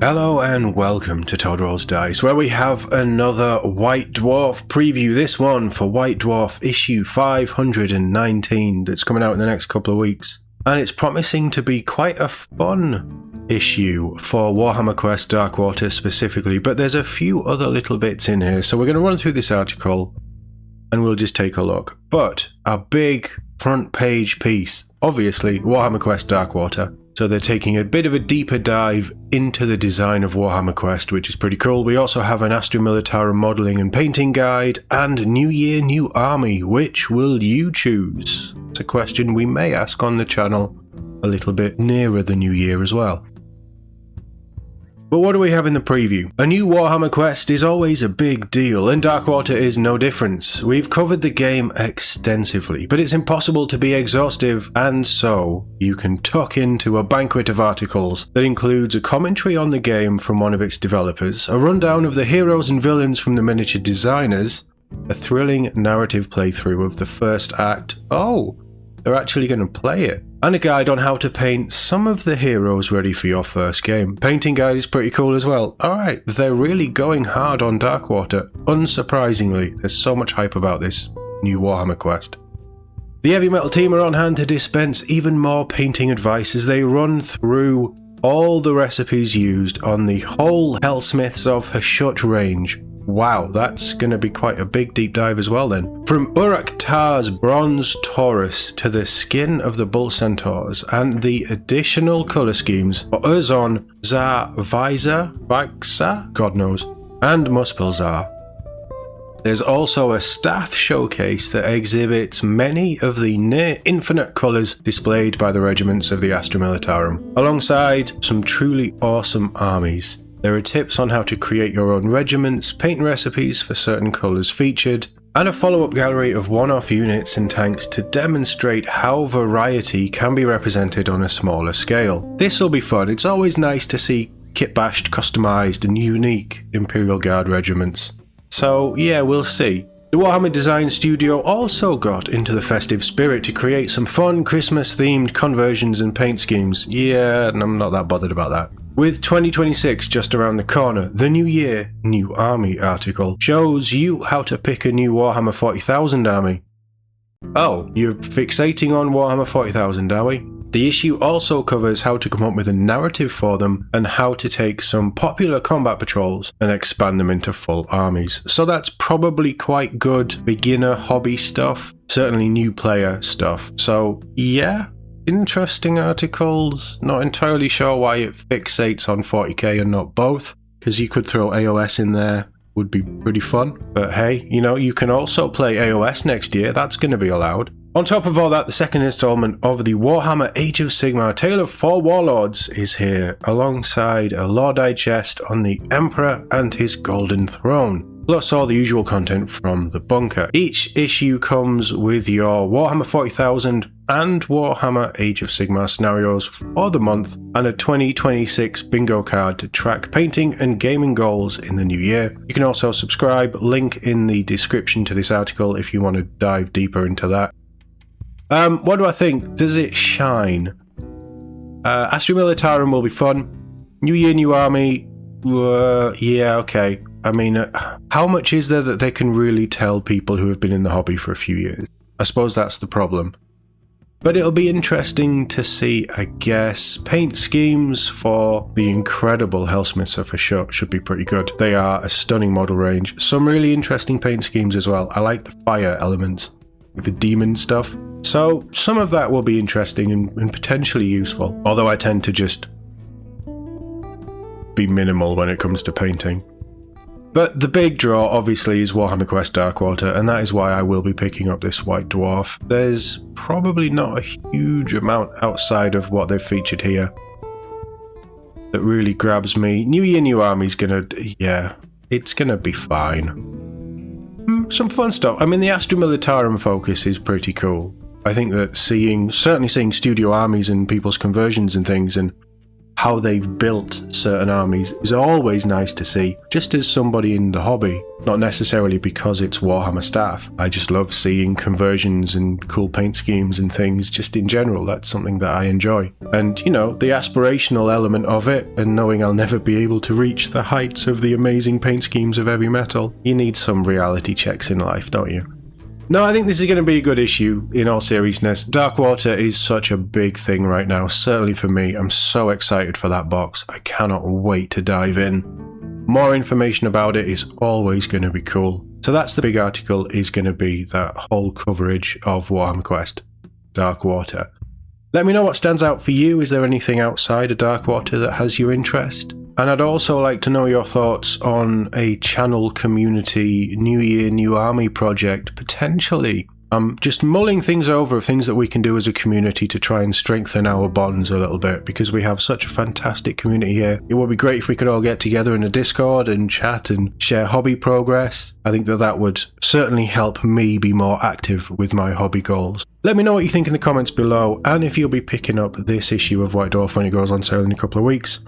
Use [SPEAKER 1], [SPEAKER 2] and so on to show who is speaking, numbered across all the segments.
[SPEAKER 1] Hello and welcome to Todd Rolls Dice, where we have another White Dwarf preview, this one for White Dwarf issue 519 that's coming out in the next couple of weeks. And it's promising to be quite a fun issue for Warhammer Quest Darkwater specifically, but there's a few other little bits in here, so we're going to run through this article and we'll just take a look. But a big front page piece, obviously Warhammer Quest Darkwater. So they're taking a bit of a deeper dive into the design of Warhammer Quest, which is pretty cool. We also have an Astra Militarum modelling and painting guide, and New Year, New Army. Which will you choose? It's a question we may ask on the channel a little bit nearer the new year as well. But what do we have in the preview? A new Warhammer Quest is always a big deal, and Darkwater is no different. We've covered the game extensively, but it's impossible to be exhaustive, and so you can tuck into a banquet of articles that includes a commentary on the game from one of its developers, a rundown of the heroes and villains from the miniature designers, a thrilling narrative playthrough of the first act. Oh, they're actually going to play it. And a guide on how to paint some of the heroes ready for your first game. Painting guide is pretty cool as well. Alright, they're really going hard on Darkwater. Unsurprisingly, there's so much hype about this new Warhammer Quest. The Heavy Metal team are on hand to dispense even more painting advice as they run through all the recipes used on the whole Hellsmiths of Hashut range. Wow, that's going to be quite a big deep dive as well then. From Uruk-Tar's Bronze Taurus to the skin of the Bull Centaurs and the additional colour schemes for Urzon, Zar, Visa, Vaxa, God knows, and Muspelzar. There's also a staff showcase that exhibits many of the near infinite colours displayed by the regiments of the Astra Militarum, alongside some truly awesome armies. There are tips on how to create your own regiments, paint recipes for certain colours featured, and a follow-up gallery of one-off units and tanks to demonstrate how variety can be represented on a smaller scale. This will be fun. It's always nice to see kit-bashed, customised and unique Imperial Guard regiments. So yeah, we'll see. The Warhammer Design Studio also got into the festive spirit to create some fun Christmas-themed conversions and paint schemes. Yeah, I'm not that bothered about that. With 2026 just around the corner, the New Year, New Army article shows you how to pick a new Warhammer 40,000 army. Oh, you're fixating on Warhammer 40,000, are we? The issue also covers how to come up with a narrative for them and how to take some popular combat patrols and expand them into full armies. So that's probably quite good beginner hobby stuff, certainly new player stuff. So yeah. Interesting articles, not entirely sure why it fixates on 40k and not both, because you could throw AOS in there, would be pretty fun. But hey, you know, you can also play AOS next year, that's going to be allowed. On top of all that, the second installment of the Warhammer Age of Sigmar Tale of Four Warlords is here, alongside a lore digest on the Emperor and his Golden Throne. Plus all the usual content from the bunker. Each issue comes with your Warhammer 40,000 and Warhammer Age of Sigmar scenarios for the month, and a 2026 bingo card to track painting and gaming goals in the new year. You can also subscribe, link in the description to this article if you want to dive deeper into that. What do I think? Does it shine? Astra Militarum will be fun. New Year, New Army, yeah, okay. I mean, how much is there that they can really tell people who have been in the hobby for a few years? I suppose that's the problem. But it'll be interesting to see, I guess. Paint schemes for the incredible Hellsmiths of Hashut should be pretty good. They are a stunning model range. Some really interesting paint schemes as well. I like the fire elements, the demon stuff. So some of that will be interesting and potentially useful. Although I tend to just be minimal when it comes to painting. But the big draw obviously is Warhammer Quest Darkwater, and that is why I will be picking up this White Dwarf. There's probably not a huge amount outside of what they've featured here that really grabs me. New Year, New Army's gonna, yeah, it's gonna be fine. Some fun stuff. I mean, the Astra Militarum focus is pretty cool. I think that certainly seeing studio armies and people's conversions and things, and how they've built certain armies is always nice to see, just as somebody in the hobby. Not necessarily because it's Warhammer staff. I just love seeing conversions and cool paint schemes and things just in general. That's something that I enjoy. And, you know, the aspirational element of it and knowing I'll never be able to reach the heights of the amazing paint schemes of heavy metal. You need some reality checks in life, don't you? No, I think this is going to be a good issue, in all seriousness. Darkwater is such a big thing right now, certainly for me. I'm so excited for that box. I cannot wait to dive in. More information about it is always going to be cool. So that's the big article, is going to be that whole coverage of Warhammer Quest, Darkwater. Let me know what stands out for you. Is there anything outside of Darkwater that has your interest? And I'd also like to know your thoughts on a channel community New Year, New Army project, potentially. I'm just mulling things over of things that we can do as a community to try and strengthen our bonds a little bit, because we have such a fantastic community here. It would be great if we could all get together in a Discord and chat and share hobby progress. I think that would certainly help me be more active with my hobby goals. Let me know what you think in the comments below, and if you'll be picking up this issue of White Dwarf when it goes on sale in a couple of weeks.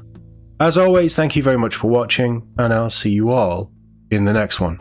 [SPEAKER 1] As always, thank you very much for watching, and I'll see you all in the next one.